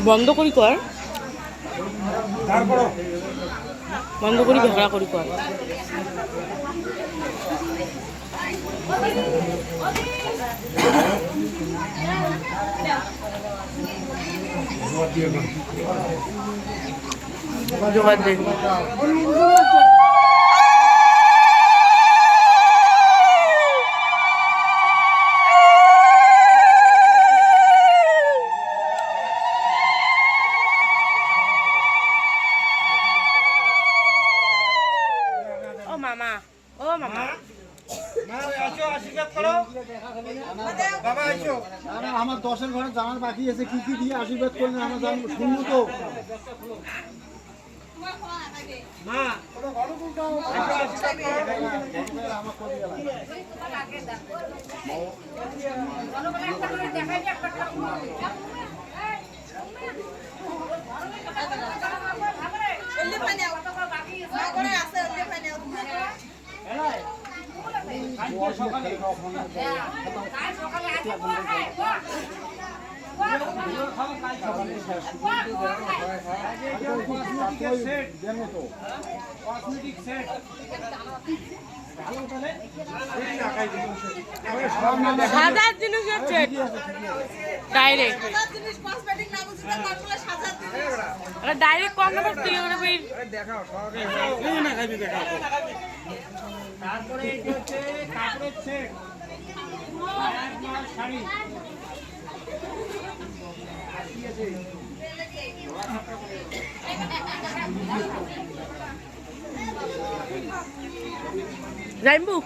বন্ধ করি কর, বন্ধ করি ঝগড়া করি কর। জোগাড় দেন। মামা, ও মামা, আমার 10-এর ঘরে জানার বাকি আছে, কি কি দিয়ে আশীর্বাদ করলেন আমরা জানবো, শুনবো তো। হাজার জিনিস হচ্ছে ডাইরেক্ট, ডাইরেক্ট কম না করতে তারপরে এটা হচ্ছে কাপড়ের সেট, শাড়ি রাইমবু।